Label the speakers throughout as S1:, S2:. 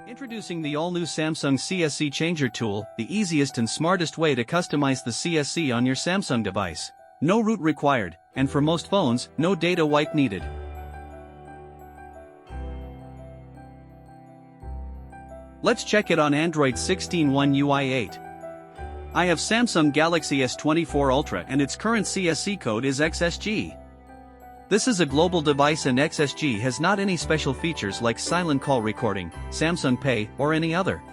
S1: Introducing the all-new Samsung CSC Changer tool, the easiest and smartest way to customize the CSC on your Samsung device. No root required, and for most phones, no data wipe needed. Let's check it on Android 16 One UI8. I have Samsung Galaxy S24 Ultra and its current CSC code is XSG. This is a global device and XSG has not any special features like silent call recording, Samsung Pay, or any other.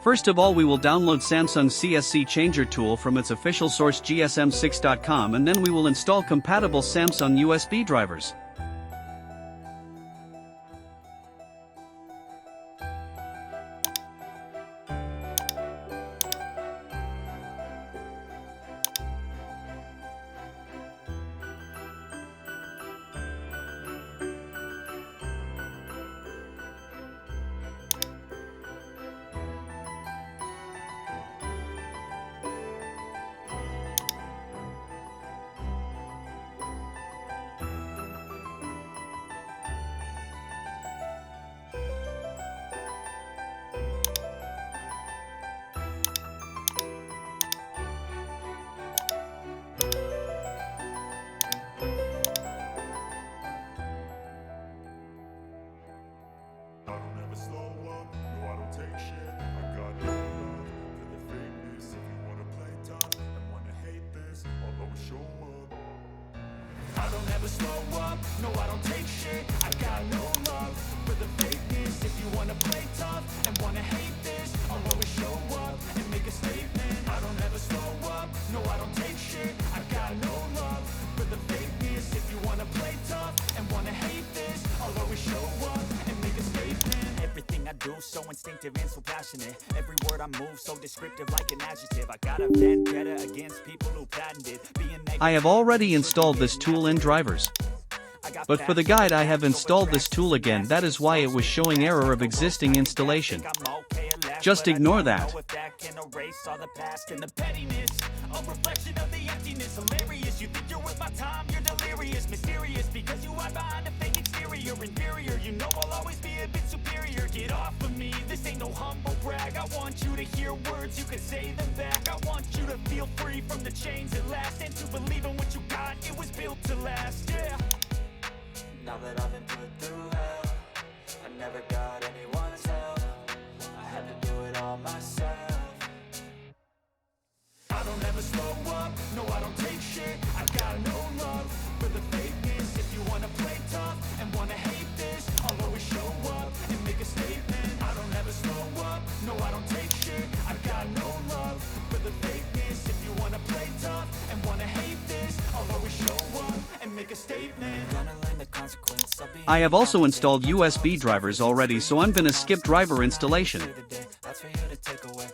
S1: First of all, we will download Samsung CSC Changer tool from its official source gsm6.com, and then we will install compatible Samsung USB drivers.
S2: I don't ever slow up, no I don't take shit. I got no love for the fakeness. If you wanna play tough and wanna hate this, I'll always show up and make a statement. I don't ever slow up, no I don't take shit. I got no love for the fakeness. If you wanna play tough and wanna hate this, I'll always show up and make a statement. Everything I do so instinctive and so passionate. Every word I move so descriptive like an adjective. I got a vendetta against people who patented being negative.
S1: I have already installed this tool in drivers. But for the guide I have installed this tool again, that is why it was showing error of existing installation. Just ignore that.
S2: A reflection of the emptiness, hilarious. You think you're worth my time, you're delirious. Mysterious because you hide behind a fake exterior. Inferior, you know I'll always be a bit superior. Get off of me, this ain't no humble brag. I want you to hear words, you can say them back. I want you to feel free from the chains at last, and to believe in what you got, it was built to last, yeah.
S3: Now that I've been put through hell, I never got anyone's help. I had to do it all myself.
S2: I don't ever slow up, no I don't take shit. I got no love for the fakeness. If you wanna play tough and wanna hate this, I'll always show up and make a statement. I don't ever slow up, no I don't take shit. I got no love for the fakeness. If you wanna play tough and wanna hate this, I'll always show up and make a statement.
S3: Gonna learn the consequence of being.
S1: I have also installed USB drivers already, so I'm gonna skip driver installation.
S3: That's for you to take away.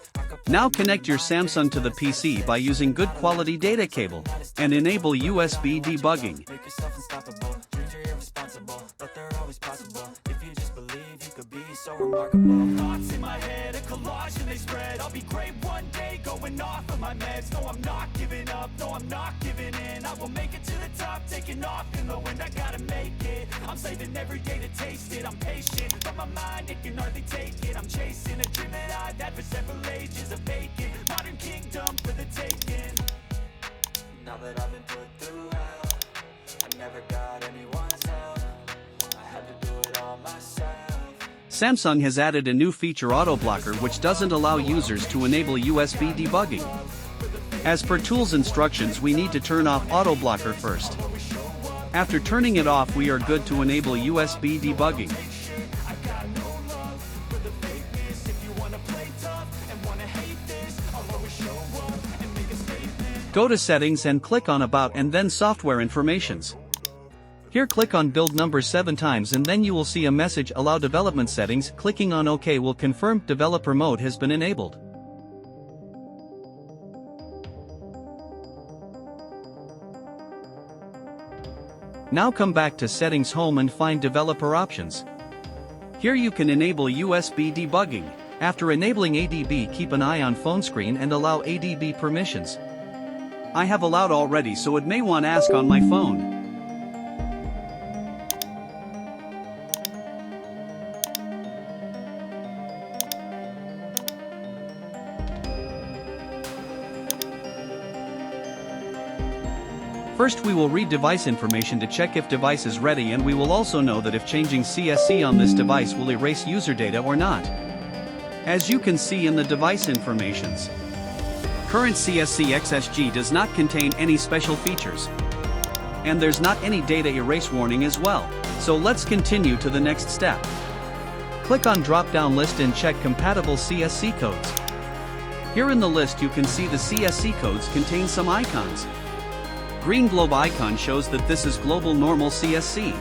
S1: Now connect your Samsung to the PC by using good quality data cable, and enable USB debugging.
S3: Make yourself unstoppable. Dreams are irresponsible, but they're always possible. If you just believe, you could be so remarkable.
S2: Thoughts in my head, a collage and they spread. I'll be great one day, going off of my meds. No, I'm not giving up, no, I'm not giving in. I will make it to the top, taking off in the wind. I gotta make it, I'm saving every day to taste it. I'm patient, but my mind, it can hardly take it. I'm chasing a dream that I've had for several ages. A vacant, modern kingdom for the taking.
S3: Now that I've been put through hell, I never got anyone's help. I had to do it all myself.
S1: Samsung has added a new feature, auto blocker, which doesn't allow users to enable USB debugging. As per tools instructions, we need to turn off auto blocker first. After turning it off, we are good to enable USB debugging. Go to Settings and click on About and then Software Informations. Here click on build number 7 times and then you will see a message, Allow development settings. Clicking on OK will confirm developer mode has been enabled. Now come back to Settings Home and find Developer Options. Here you can enable USB debugging. After enabling ADB, keep an eye on phone screen and allow ADB permissions. I have allowed already, so it may want to ask on my phone. First we will read device information to check if device is ready, and we will also know that if changing CSC on this device will erase user data or not. As you can see in the device informations, Current CSC XSG does not contain any special features. And there's not any data erase warning as well, so let's continue to the next step. Click on drop-down list and check compatible CSC codes. Here in the list you can see the CSC codes contain some icons. Green globe icon shows that this is global normal CSC.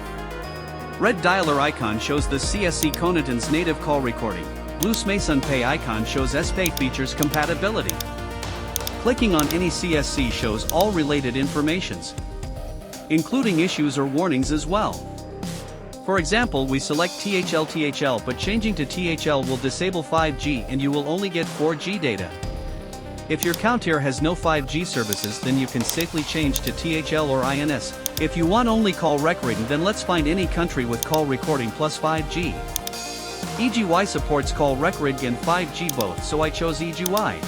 S1: Red dialer icon shows the CSC Conaton's native call recording. Blue Smason Pay icon shows SM-A features compatibility. Clicking on any CSC shows all related informations, including issues or warnings as well. For example, we select THL, but changing to THL will disable 5G and you will only get 4G data. If your counter has no 5G services, then you can safely change to THL or INS. If you want only call recording, then let's find any country with call recording plus 5G. EGY supports call recording and 5G both, so I chose EGY.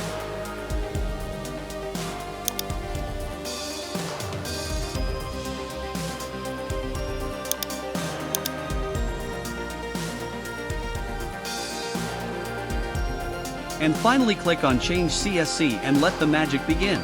S1: And finally click on Change CSC and let the magic begin.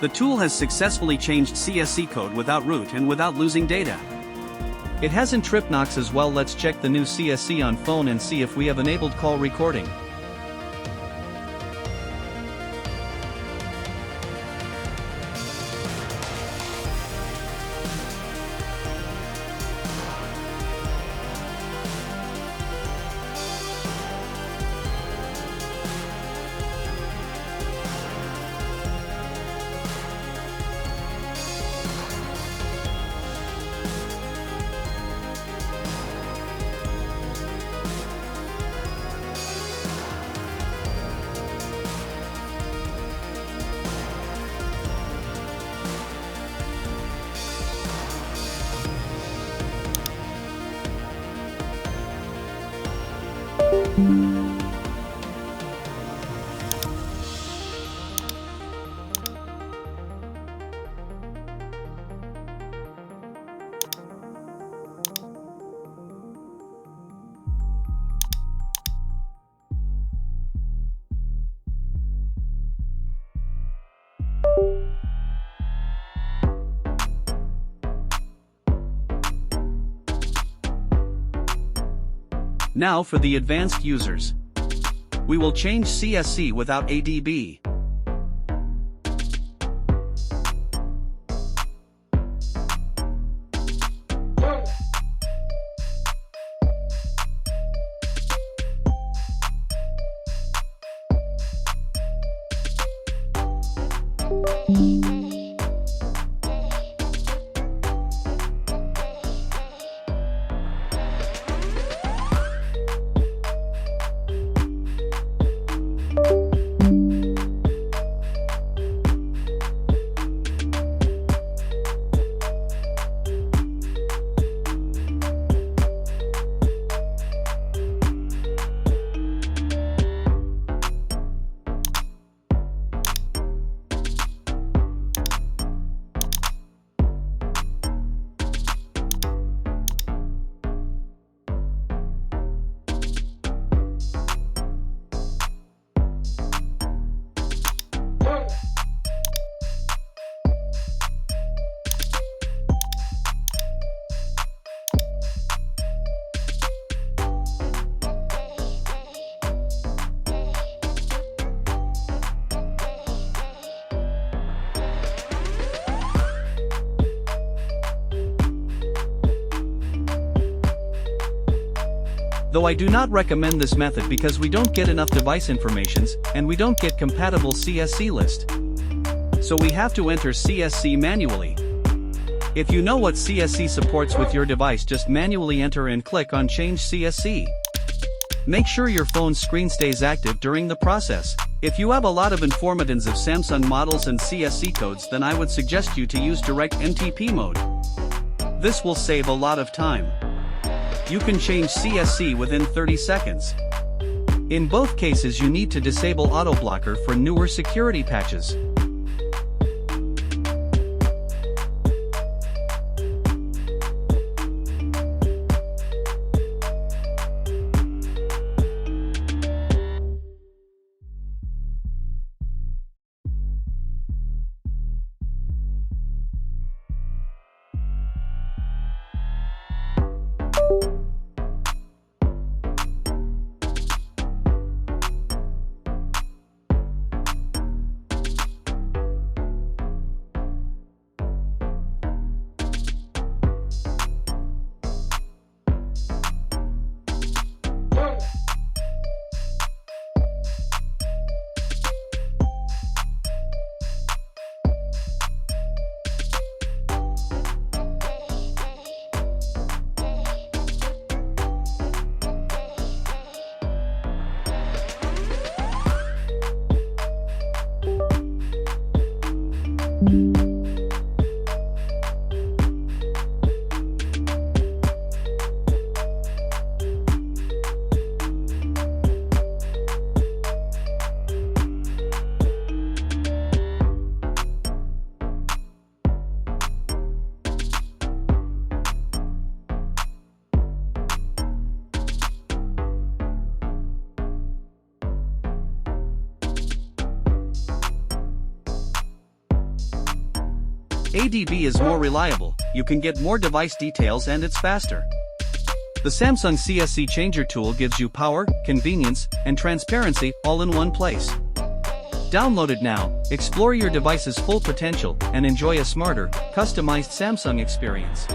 S1: The tool has successfully changed CSC code without root and without losing data. It hasn't tripped Knox as well. Let's check the new CSC on phone and see if we have enabled call recording. Now for the advanced users. We will change CSC without ADB. Though I do not recommend this method because we don't get enough device informations, and we don't get compatible CSC list. So we have to enter CSC manually. If you know what CSC supports with your device, just manually enter and click on Change CSC. Make sure your phone's screen stays active during the process. If you have a lot of informations of Samsung models and CSC codes, then I would suggest you to use direct MTP mode. This will save a lot of time. You can change CSC within 30 seconds. In both cases you need to disable auto blocker for newer security patches. ADB is more reliable, you can get more device details and it's faster. The Samsung CSC Changer tool gives you power, convenience, and transparency all in one place. Download it now, explore your device's full potential, and enjoy a smarter, customized Samsung experience.